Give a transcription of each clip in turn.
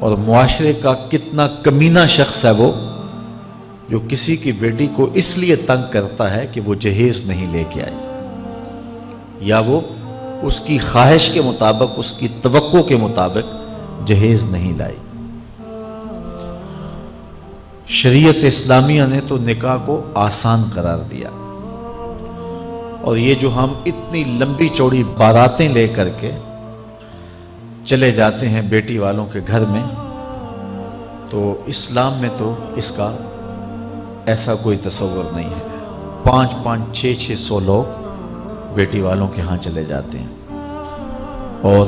اور معاشرے کا کتنا کمینہ شخص ہے وہ جو کسی کی بیٹی کو اس لیے تنگ کرتا ہے کہ وہ جہیز نہیں لے کے آئی، یا وہ اس کی خواہش کے مطابق، اس کی توقع کے مطابق جہیز نہیں لائی۔ شریعت اسلامیہ نے تو نکاح کو آسان قرار دیا، اور یہ جو ہم اتنی لمبی چوڑی باراتیں لے کر کے چلے جاتے ہیں بیٹی والوں کے گھر میں، تو اسلام میں تو اس کا ایسا کوئی تصور نہیں ہے۔ 500 600 لوگ بیٹی والوں کے ہاں چلے جاتے ہیں، اور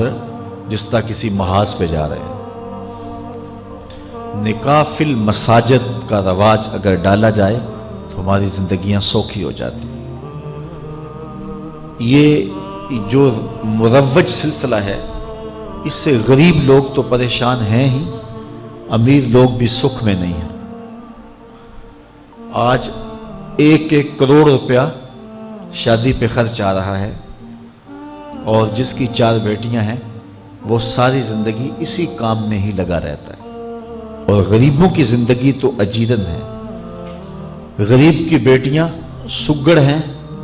جس طرح کسی محاذ پہ جا رہے ہیں۔ نکاح فی المساجد کا رواج اگر ڈالا جائے تو ہماری زندگیاں سوکھی ہو جاتی ہیں۔ یہ جو مروج سلسلہ ہے، اس سے غریب لوگ تو پریشان ہیں ہی، امیر لوگ بھی سکھ میں نہیں ہیں۔ آج 1 کروڑ روپیہ شادی پہ خرچ آ رہا ہے، اور جس کی 4 بیٹیاں ہیں وہ ساری زندگی اسی کام میں ہی لگا رہتا ہے۔ اور غریبوں کی زندگی تو اجیرن ہے۔ غریب کی بیٹیاں سگڑ ہیں،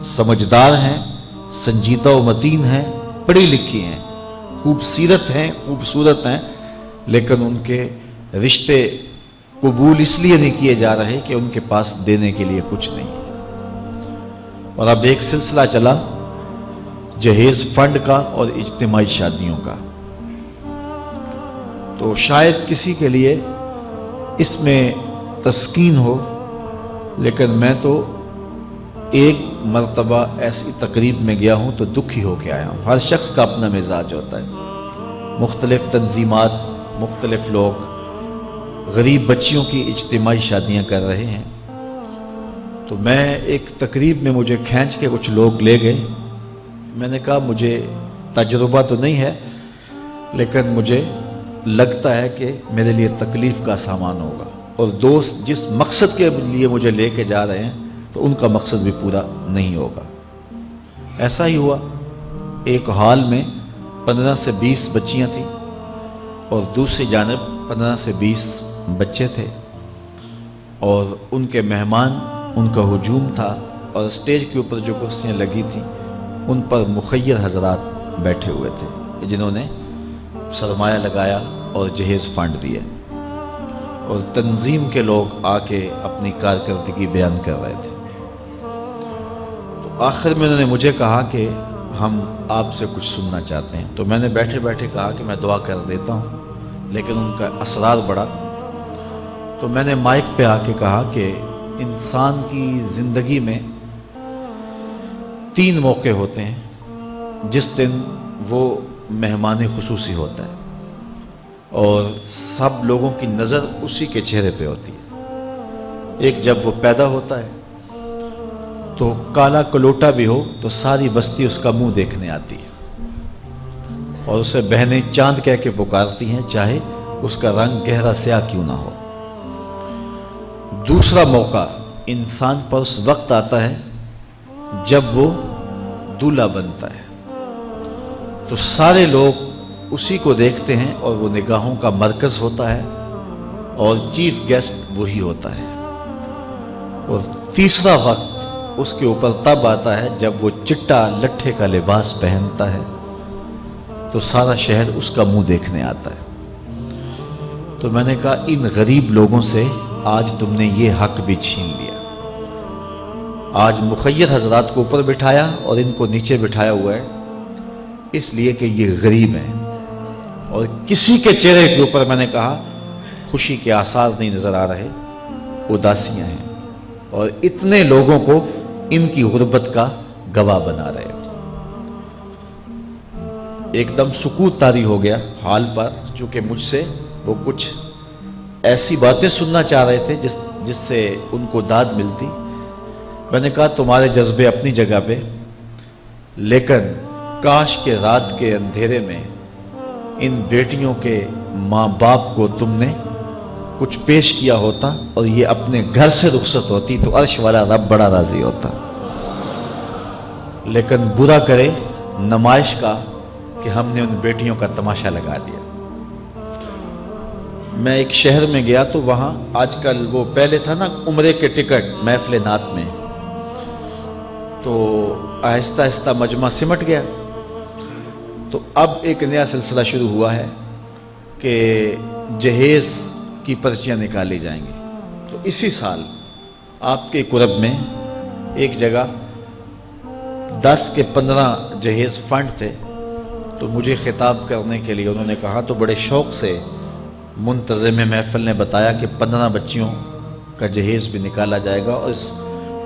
سمجھدار ہیں، سنجیدہ و متین ہیں، پڑھی لکھی ہیں، خوبصورت ہیں، لیکن ان کے رشتے قبول اس لیے نہیں کیے جا رہے کہ ان کے پاس دینے کے لیے کچھ نہیں ہے۔ اور اب ایک سلسلہ چلا جہیز فنڈ کا اور اجتماعی شادیوں کا، تو شاید کسی کے لیے اس میں تسکین ہو، لیکن میں تو ایک مرتبہ ایسی تقریب میں گیا ہوں تو دکھی ہو کے آیا ہوں۔ ہر شخص کا اپنا مزاج ہوتا ہے، مختلف تنظیمات، مختلف لوگ غریب بچیوں کی اجتماعی شادیاں کر رہے ہیں، تو میں ایک تقریب میں مجھے کھینچ کے کچھ لوگ لے گئے۔ میں نے کہا مجھے تجربہ تو نہیں ہے، لیکن مجھے لگتا ہے کہ میرے لیے تکلیف کا سامان ہوگا، اور دوست جس مقصد کے لیے مجھے لے کے جا رہے ہیں تو ان کا مقصد بھی پورا نہیں ہوگا۔ ایسا ہی ہوا، ایک ہال میں 15 سے 20 بچیاں تھیں، اور دوسری جانب 15 سے 20 بچے تھے، اور ان کے مہمان، ان کا ہجوم تھا، اور اسٹیج کے اوپر جو کرسیاں لگی تھیں ان پر مخیر حضرات بیٹھے ہوئے تھے جنہوں نے سرمایہ لگایا اور جہیز فنڈ دیا، اور تنظیم کے لوگ آ کے اپنی کارکردگی بیان کر رہے تھے۔ تو آخر میں انہوں نے مجھے کہا کہ ہم آپ سے کچھ سننا چاہتے ہیں، تو میں نے بیٹھے بیٹھے کہا کہ میں دعا کر دیتا ہوں، لیکن ان کا اصرار بڑھا، تو میں نے مائک پہ آ کے کہا کہ انسان کی زندگی میں 3 موقع ہوتے ہیں جس دن وہ مہمان خصوصی ہوتا ہے، اور سب لوگوں کی نظر اسی کے چہرے پہ ہوتی ہے۔ ایک جب وہ پیدا ہوتا ہے تو کالا کلوٹا بھی ہو تو ساری بستی اس کا منہ دیکھنے آتی ہے، اور اسے بہنیں چاند کہہ کے پکارتی ہیں، چاہے اس کا رنگ گہرا سیاہ کیوں نہ ہو۔ دوسرا موقع انسان پر اس وقت آتا ہے جب وہ دولہا بنتا ہے، تو سارے لوگ اسی کو دیکھتے ہیں، اور وہ نگاہوں کا مرکز ہوتا ہے، اور چیف گیسٹ وہی ہوتا ہے۔ اور تیسرا وقت اس کے اوپر تب آتا ہے جب وہ چٹا لٹھے کا لباس پہنتا ہے، تو سارا شہر اس کا منہ دیکھنے آتا ہے۔ تو میں نے کہا ان غریب لوگوں سے آج تم نے یہ حق بھی چھین لیا۔ آج مخیر حضرات کو اوپر بٹھایا اور ان کو نیچے بٹھایا ہوا ہے، اس لیے کہ یہ غریب ہیں، اور کسی کے چہرے کے اوپر میں نے کہا خوشی کے آثار نہیں نظر آ رہے، اداسیاں ہیں، اور اتنے لوگوں کو ان کی غربت کا گواہ بنا رہے۔ ایک دم سکوت طاری ہو گیا حال پر، چونکہ مجھ سے وہ کچھ ایسی باتیں سننا چاہ رہے تھے جس سے ان کو داد ملتی۔ میں نے کہا تمہارے جذبے اپنی جگہ پہ، لیکن کاش کے رات کے اندھیرے میں ان بیٹیوں کے ماں باپ کو تم نے کچھ پیش کیا ہوتا اور یہ اپنے گھر سے رخصت ہوتی تو عرش والا رب بڑا راضی ہوتا۔ لیکن برا کرے نمائش کا کہ ہم نے ان بیٹیوں کا تماشا لگا دیا۔ میں ایک شہر میں گیا تو وہاں آج کل وہ پہلے تھا نا عمرے کے ٹکٹ محفل نعت میں، تو آہستہ آہستہ مجمع سمٹ گیا، تو اب ایک نیا سلسلہ شروع ہوا ہے کہ جہیز کی پرچیاں نکالی جائیں گی۔ تو اسی سال آپ کے قرب میں ایک جگہ 10 کے 15 جہیز فنڈ تھے، تو مجھے خطاب کرنے کے لیے انہوں نے کہا، تو بڑے شوق سے منتظم محفل نے بتایا کہ 15 بچیوں کا جہیز بھی نکالا جائے گا، اور اس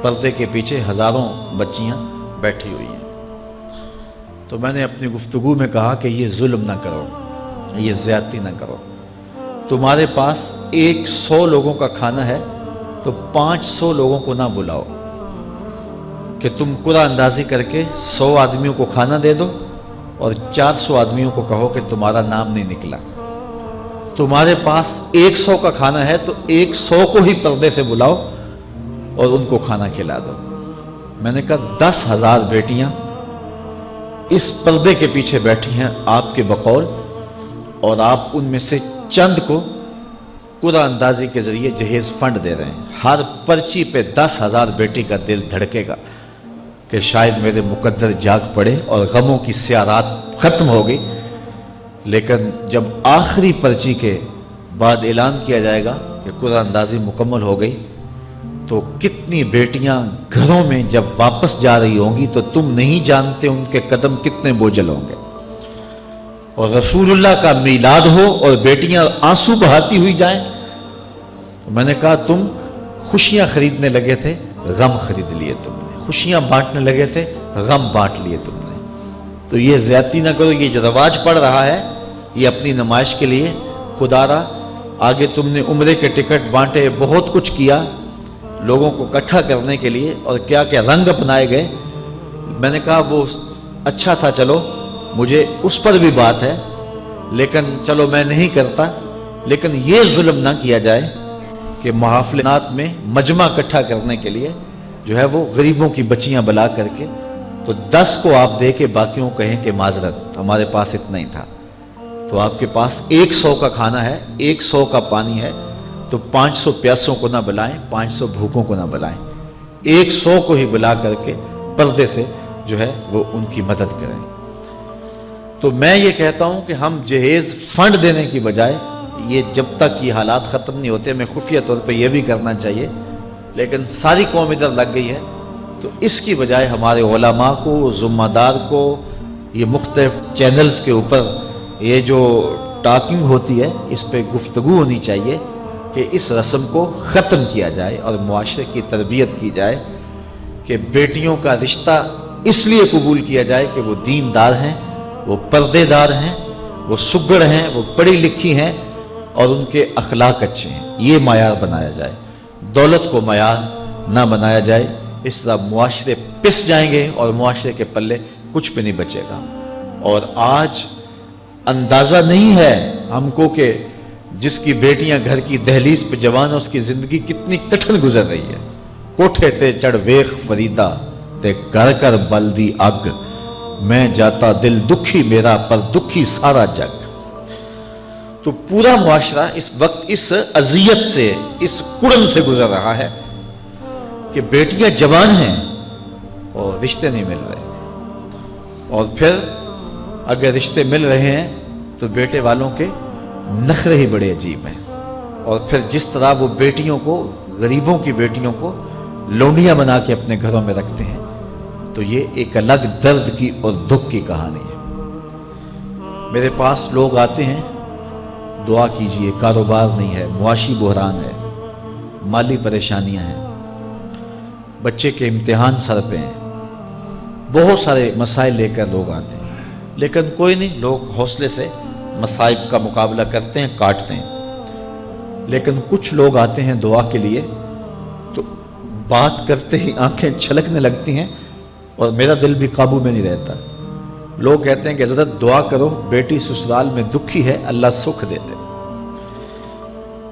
پردے کے پیچھے ہزاروں بچیاں بیٹھی ہوئی ہیں۔ تو میں نے اپنی گفتگو میں کہا کہ یہ ظلم نہ کرو، یہ زیادتی نہ کرو، تمہارے پاس 100 لوگوں کا کھانا ہے تو 500 لوگوں کو نہ بلاؤ کہ تم قرعہ اندازی کر کے 100 آدمیوں کو کھانا دے دو اور 400 آدمیوں کو کہو کہ تمہارا نام نہیں نکلا۔ تمہارے پاس 100 کا کھانا ہے تو 100 کو ہی پردے سے بلاؤ اور ان کو کھانا کھلا دو۔ میں نے کہا 10,000 بیٹیاں اس پردے کے پیچھے بیٹھی ہیں آپ کے بقول، اور آپ ان میں سے چند کو قرعہ اندازی کے ذریعے جہیز فنڈ دے رہے ہیں۔ ہر پرچی پہ 10,000 بیٹی کا دل دھڑکے گا کہ شاید میرے مقدر جاگ پڑے اور غموں کی سیاہ رات ختم ہو گئی، لیکن جب آخری پرچی کے بعد اعلان کیا جائے گا کہ قرعہ اندازی مکمل ہو گئی، تو کتنی بیٹیاں گھروں میں جب واپس جا رہی ہوں گی تو تم نہیں جانتے ان کے قدم کتنے بوجھل ہوں گے، اور رسول اللہ کا میلاد ہو اور بیٹیاں آنسو بہاتی ہوئی جائیں۔ تو میں نے کہا تم خوشیاں خریدنے لگے تھے، غم خرید لیے تم نے، خوشیاں بانٹنے لگے تھے، غم بانٹ لیے تم نے۔ تو یہ زیادتی نہ کرو، یہ جو رواج پڑ رہا ہے یہ اپنی نمائش کے لیے، خدا را آگے تم نے عمرے کے ٹکٹ بانٹے، بہت کچھ کیا لوگوں کو اکٹھا کرنے کے لیے، اور کیا کیا رنگ اپنائے گئے۔ میں نے کہا وہ اچھا تھا، چلو مجھے اس پر بھی بات ہے، لیکن چلو میں نہیں کرتا، لیکن یہ ظلم نہ کیا جائے کہ محافلات میں مجمع اکٹھا کرنے کے لیے جو ہے وہ غریبوں کی بچیاں بلا کر کے تو 10 کو آپ دے کے باقیوں کو کہیں کہ معذرت ہمارے پاس اتنا ہی تھا۔ تو آپ کے پاس 100 کا کھانا ہے، 100 کا پانی ہے، تو 500 پیاسوں کو نہ بلائیں، 500 بھوکوں کو نہ بلائیں، 100 کو ہی بلا کر کے پردے سے جو ہے وہ ان کی مدد کریں۔ تو میں یہ کہتا ہوں کہ ہم جہیز فنڈ دینے کی بجائے، یہ جب تک یہ حالات ختم نہیں ہوتے، میں خفیہ طور پہ یہ بھی کرنا چاہیے، لیکن ساری قوم ادھر لگ گئی ہے، تو اس کی بجائے ہمارے علماء کو، ذمہ دار کو، یہ مختلف چینلز کے اوپر یہ جو ٹاکنگ ہوتی ہے اس پہ گفتگو ہونی چاہیے کہ اس رسم کو ختم کیا جائے اور معاشرے کی تربیت کی جائے کہ بیٹیوں کا رشتہ اس لیے قبول کیا جائے کہ وہ دیندار ہیں، وہ پردے دار ہیں، وہ سگڑ ہیں، وہ پڑھی لکھی ہیں اور ان کے اخلاق اچھے ہیں، یہ معیار بنایا جائے، دولت کو معیار نہ بنایا جائے۔ اس طرح معاشرے پس جائیں گے اور معاشرے کے پلے کچھ بھی نہیں بچے گا۔ اور آج اندازہ نہیں ہے ہم کو کہ جس کی بیٹیاں گھر کی دہلیز پہ جوان ہے اس کی زندگی کتنی کٹھن گزر رہی ہے۔ کوٹھے تے چڑھ ویخ فریدا تے گھر کر بلدی اگ، میں جاتا دل دکھی میرا پر دکھی سارا جگ۔ تو پورا معاشرہ اس وقت اس اذیت سے، اس کڑن سے گزر رہا ہے کہ بیٹیاں جوان ہیں اور رشتے نہیں مل رہے، اور پھر اگر رشتے مل رہے ہیں تو بیٹے والوں کے نخرے ہی بڑے عجیب ہیں، اور پھر جس طرح وہ بیٹیوں کو، غریبوں کی بیٹیوں کو لونڈیاں بنا کے اپنے گھروں میں رکھتے ہیں، تو یہ ایک الگ درد کی اور دکھ کی کہانی ہے۔ میرے پاس لوگ آتے ہیں، دعا کیجئے، کاروبار نہیں ہے، معاشی بحران ہے، مالی پریشانیاں ہیں، بچے کے امتحان سر پہ ہیں، بہت سارے مسائل لے کر لوگ آتے ہیں، لیکن کوئی نہیں، لوگ حوصلے سے مصائب کا مقابلہ کرتے ہیں، کاٹتے ہیں۔ لیکن کچھ لوگ آتے ہیں دعا کے لیے تو بات کرتے ہی آنکھیں چھلکنے لگتی ہیں اور میرا دل بھی قابو میں نہیں رہتا۔ لوگ کہتے ہیں کہ حضرت دعا کرو، بیٹی سسرال میں دکھی ہے، اللہ سکھ دے دے۔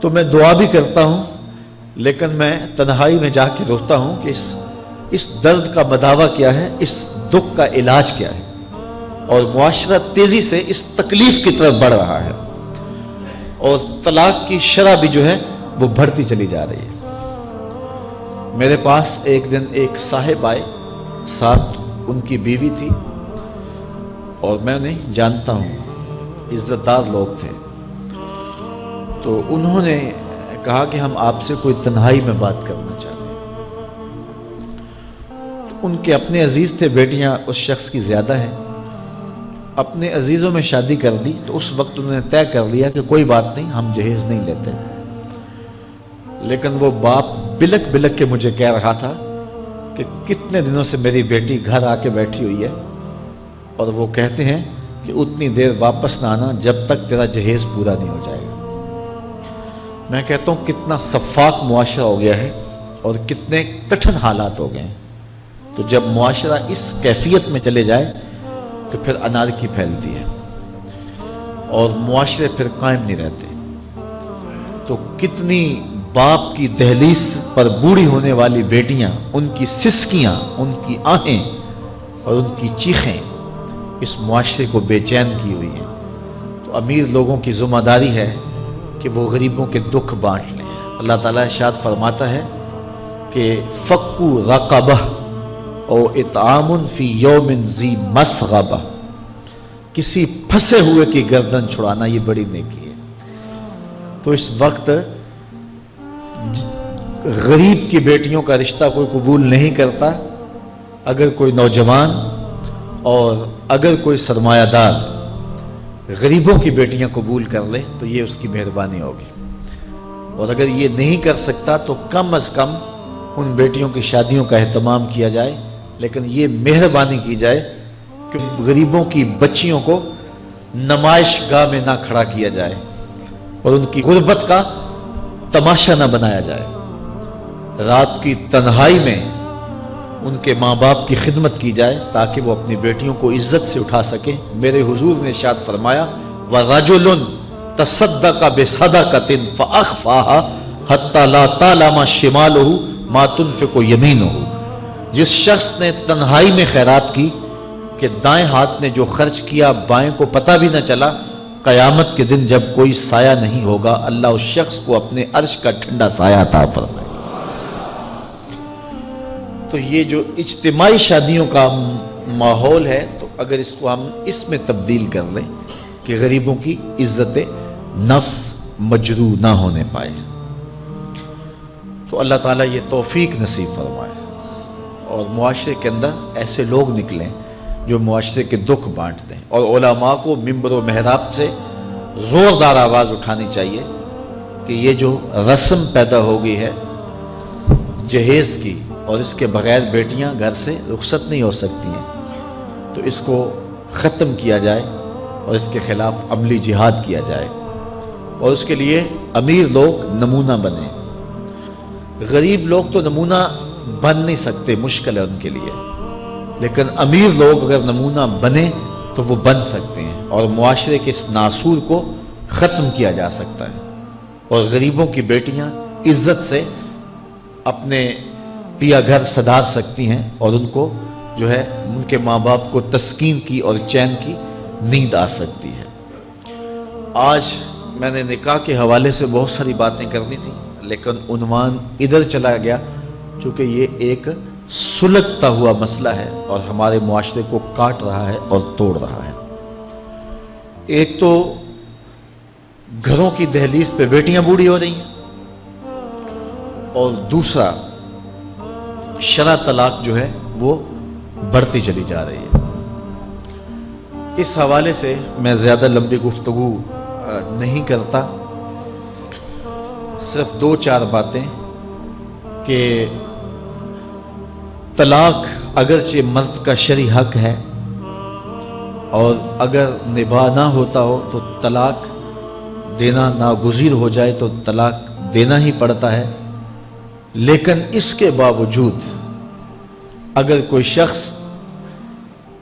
تو میں دعا بھی کرتا ہوں، لیکن میں تنہائی میں جا کے روتا ہوں کہ اس درد کا مداوع کیا ہے، اس دکھ کا علاج کیا ہے، اور معاشرہ تیزی سے اس تکلیف کی طرف بڑھ رہا ہے، اور طلاق کی شرح بھی جو ہے وہ بڑھتی چلی جا رہی ہے۔ میرے پاس ایک دن ایک صاحب آئے، ساتھ ان کی بیوی تھی، اور میں انہیں جانتا ہوں، عزت دار لوگ تھے۔ تو انہوں نے کہا کہ ہم آپ سے کوئی تنہائی میں بات کرنا چاہتے ہیں۔ تو ان کے اپنے عزیز تھے، بیٹیاں اس شخص کی زیادہ ہیں، اپنے عزیزوں میں شادی کر دی۔ تو اس وقت انہوں نے طے کر لیا کہ کوئی بات نہیں، ہم جہیز نہیں لیتے۔ لیکن وہ باپ بلک بلک کے مجھے کہہ رہا تھا کہ کتنے دنوں سے میری بیٹی گھر آ کے بیٹھی ہوئی ہے، اور وہ کہتے ہیں کہ اتنی دیر واپس نہ آنا جب تک تیرا جہیز پورا نہیں ہو جائے گا۔ میں کہتا ہوں کتنا صفاق معاشرہ ہو گیا ہے اور کتنے کٹھن حالات ہو گئے ہیں۔ تو جب معاشرہ اس کیفیت میں چلے جائے تو پھر انارکی پھیلتی ہے اور معاشرے پھر قائم نہیں رہتے۔ تو کتنی باپ کی دہلیز پر بوڑھی ہونے والی بیٹیاں، ان کی سسکیاں، ان کی آہیں اور ان کی چیخیں اس معاشرے کو بے چین کی ہوئی ہیں۔ تو امیر لوگوں کی ذمہ داری ہے کہ وہ غریبوں کے دکھ بانٹ لیں۔ اللہ تعالیٰ ارشاد فرماتا ہے کہ فَقُّ رَقَبَةٍ او اطعام فی یوم ذی مسغبہ، کسی پھنسے ہوئے کی گردن چھڑانا یہ بڑی نیکی ہے۔ تو اس وقت غریب کی بیٹیوں کا رشتہ کوئی قبول نہیں کرتا۔ اگر کوئی نوجوان اور اگر کوئی سرمایہ دار غریبوں کی بیٹیاں قبول کر لے تو یہ اس کی مہربانی ہوگی، اور اگر یہ نہیں کر سکتا تو کم از کم ان بیٹیوں کی شادیوں کا اہتمام کیا جائے، لیکن یہ مہربانی کی جائے کہ غریبوں کی بچیوں کو نمائش گاہ میں نہ کھڑا کیا جائے اور ان کی غربت کا تماشا نہ بنایا جائے۔ رات کی تنہائی میں ان کے ماں باپ کی خدمت کی جائے تاکہ وہ اپنی بیٹیوں کو عزت سے اٹھا سکیں۔ میرے حضور نے ارشاد فرمایا وَرَجُلٌ تَصَدَّقَ بِصَدَقَةٍ فَأَخْفَاهَا حَتَّى لَا تَعْلَمَ شِمَالُهُ مَا تُنْفِقُ يَمِينُهُ، جس شخص نے تنہائی میں خیرات کی کہ دائیں ہاتھ نے جو خرچ کیا بائیں کو پتہ بھی نہ چلا، قیامت کے دن جب کوئی سایہ نہیں ہوگا اللہ اس شخص کو اپنے عرش کا ٹھنڈا سایہ عطا فرمائے۔ تو یہ جو اجتماعی شادیوں کا ماحول ہے، تو اگر اس کو ہم اس میں تبدیل کر لیں کہ غریبوں کی عزت نفس مجروح نہ ہونے پائے، تو اللہ تعالیٰ یہ توفیق نصیب فرمائے اور معاشرے کے اندر ایسے لوگ نکلیں جو معاشرے کے دکھ بانٹتے ہیں۔ اور علماء کو منبر و محراب سے زوردار آواز اٹھانی چاہیے کہ یہ جو رسم پیدا ہو گئی ہے جہیز کی، اور اس کے بغیر بیٹیاں گھر سے رخصت نہیں ہو سکتی ہیں، تو اس کو ختم کیا جائے اور اس کے خلاف عملی جہاد کیا جائے، اور اس کے لیے امیر لوگ نمونہ بنیں۔ غریب لوگ تو نمونہ بن نہیں سکتے، مشکل ہے ان کے لیے، لیکن امیر لوگ اگر نمونہ بنیں تو وہ بن سکتے ہیں اور معاشرے کے اس ناسور کو ختم کیا جا سکتا ہے، اور غریبوں کی بیٹیاں عزت سے اپنے پیا گھر سدھار سکتی ہیں، اور ان کو جو ہے ان کے ماں باپ کو تسکین کی اور چین کی نیند آ سکتی ہے۔ آج میں نے نکاح کے حوالے سے بہت ساری باتیں کرنی تھی، لیکن عنوان ادھر چلا گیا چونکہ یہ ایک سلگتا ہوا مسئلہ ہے اور ہمارے معاشرے کو کاٹ رہا ہے اور توڑ رہا ہے۔ ایک تو گھروں کی دہلیز پہ بیٹیاں بوڑھی ہو رہی ہیں، اور دوسرا شرع طلاق جو ہے وہ بڑھتی چلی جا رہی ہے۔ اس حوالے سے میں زیادہ لمبی گفتگو نہیں کرتا، صرف دو چار باتیں کہ طلاق اگرچہ مرد کا شرعی حق ہے، اور اگر نباہ نہ ہوتا ہو تو طلاق دینا ناگزیر ہو جائے تو طلاق دینا ہی پڑتا ہے، لیکن اس کے باوجود اگر کوئی شخص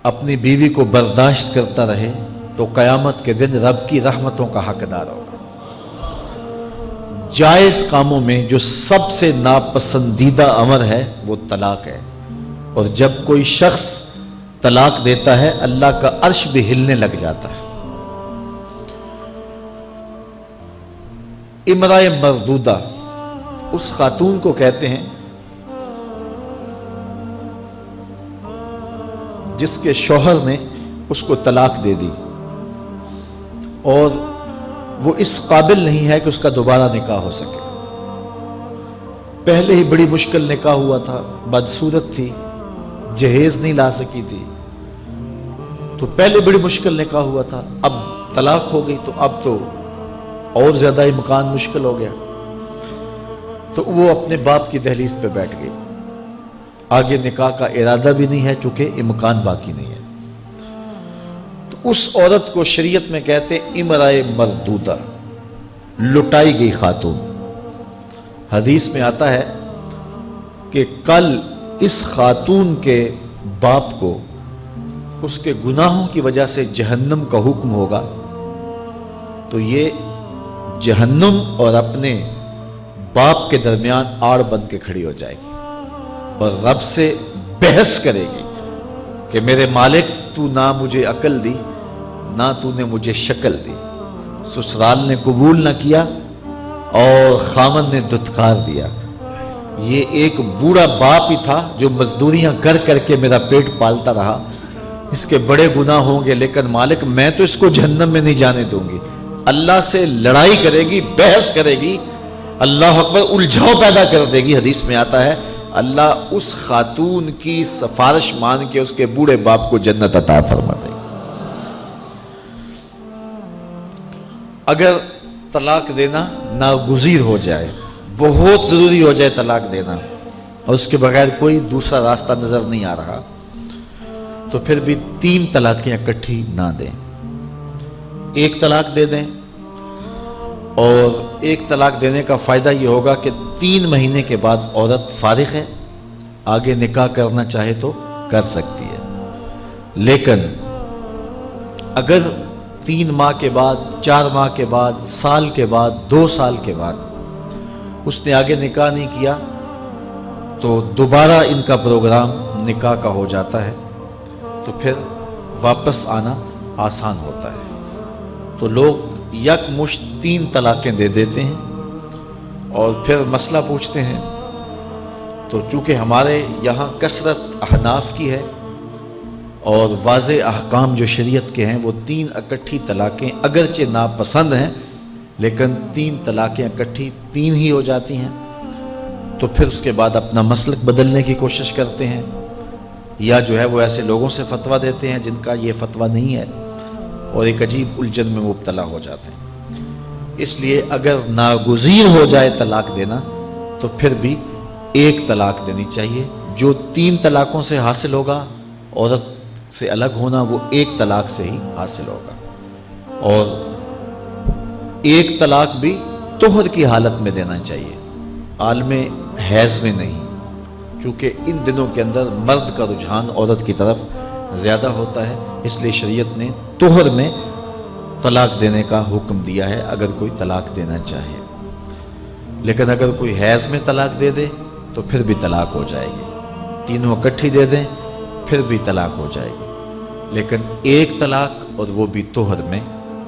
اپنی بیوی کو برداشت کرتا رہے تو قیامت کے دن رب کی رحمتوں کا حقدار ہوگا۔ جائز کاموں میں جو سب سے ناپسندیدہ امر ہے وہ طلاق ہے، اور جب کوئی شخص طلاق دیتا ہے اللہ کا عرش بھی ہلنے لگ جاتا ہے۔ امرأہ مردودہ اس خاتون کو کہتے ہیں جس کے شوہر نے اس کو طلاق دے دی اور وہ اس قابل نہیں ہے کہ اس کا دوبارہ نکاح ہو سکے. پہلے ہی بڑی مشکل نکاح ہوا تھا، بدصورت تھی، جہیز نہیں لا سکی تھی، تو پہلے بڑی مشکل نکاح ہوا تھا، اب طلاق ہو گئی تو اب تو اور زیادہ ہی مکان مشکل ہو گیا. تو وہ اپنے باپ کی دہلیز پہ بیٹھ گئی. آگے نکاح کا ارادہ بھی نہیں ہے چونکہ امکان باقی نہیں ہے. تو اس عورت کو شریعت میں کہتے ہیں امرأہ مردودہ، لٹائی گئی خاتون. حدیث میں آتا ہے کہ کل اس خاتون کے باپ کو اس کے گناہوں کی وجہ سے جہنم کا حکم ہوگا تو یہ جہنم اور اپنے باپ کے درمیان آڑ بن کے کھڑی ہو جائے گی اور رب سے بحث کرے گی کہ میرے مالک تو نہ مجھے عقل دی نہ تو نے مجھے شکل دی. سسرال نے قبول نہ کیا اور خامن نے دھتکار دیا. یہ ایک بوڑھا باپ ہی تھا جو مزدوریاں کر کر کے میرا پیٹ پالتا رہا. اس کے بڑے گناہ ہوں گے لیکن مالک میں تو اس کو جہنم میں نہیں جانے دوں گی. اللہ سے لڑائی کرے گی، بحث کرے گی، اللہ اکبر، الجھاؤ پیدا کر دے گی. حدیث میں آتا ہے اللہ اس خاتون کی سفارش مان کے اس کے بوڑھے باپ کو جنت عطا فرما دے. اگر طلاق دینا ناگزیر ہو جائے، بہت ضروری ہو جائے طلاق دینا اور اس کے بغیر کوئی دوسرا راستہ نظر نہیں آ رہا تو پھر بھی 3 طلاقیں اکٹھی نہ دیں. ایک طلاق دے دیں اور ایک طلاق دینے کا فائدہ یہ ہوگا کہ 3 مہینے کے بعد عورت فارغ ہے، آگے نکاح کرنا چاہے تو کر سکتی ہے. لیکن اگر 3 ماہ کے بعد، 4 ماہ کے بعد، سال کے بعد، 2 سال کے بعد اس نے آگے نکاح نہیں کیا تو دوبارہ ان کا پروگرام نکاح کا ہو جاتا ہے تو پھر واپس آنا آسان ہوتا ہے. تو لوگ یک مشت 3 طلاقیں دے دیتے ہیں اور پھر مسئلہ پوچھتے ہیں. تو چونکہ ہمارے یہاں کثرت احناف کی ہے اور واضح احکام جو شریعت کے ہیں وہ 3 اکٹھی طلاقیں اگرچہ ناپسند ہیں لیکن 3 طلاقیں اکٹھی 3 ہی ہو جاتی ہیں. تو پھر اس کے بعد اپنا مسلک بدلنے کی کوشش کرتے ہیں یا جو ہے وہ ایسے لوگوں سے فتویٰ دیتے ہیں جن کا یہ فتویٰ نہیں ہے اور ایک عجیب الجھن میں مبتلا ہو جاتے ہیں. اس لیے اگر ناگزیر ہو جائے طلاق دینا تو پھر بھی 1 طلاق دینی چاہیے. جو 3 طلاقوں سے حاصل ہوگا عورت سے الگ ہونا وہ 1 طلاق سے ہی حاصل ہوگا. اور 1 طلاق بھی طہر کی حالت میں دینا چاہیے، عالم حیض میں نہیں، چونکہ ان دنوں کے اندر مرد کا رجحان عورت کی طرف زیادہ ہوتا ہے. اس لیے شریعت نے طہر میں طلاق دینے کا حکم دیا ہے اگر کوئی طلاق دینا چاہے. لیکن اگر کوئی حیض میں طلاق دے دے تو پھر بھی طلاق ہو جائے گی. 3 اکٹھی دے دیں پھر بھی طلاق ہو جائے گی. لیکن 1 طلاق اور وہ بھی طہر میں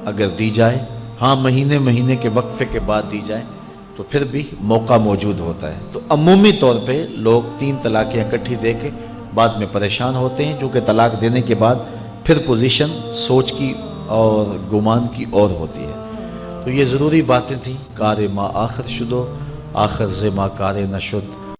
اگر دی جائے، ہاں مہینے کے وقفے کے بعد دی جائے تو پھر بھی موقع موجود ہوتا ہے. تو عمومی طور پہ لوگ 3 طلاقیں اکٹھی دے کے بعد میں پریشان ہوتے ہیں کیونکہ طلاق دینے کے بعد پھر پوزیشن سوچ کی اور گمان کی اور ہوتی ہے. تو یہ ضروری باتیں تھیں. کار ما آخر شدو آخر ز ما کار نشد.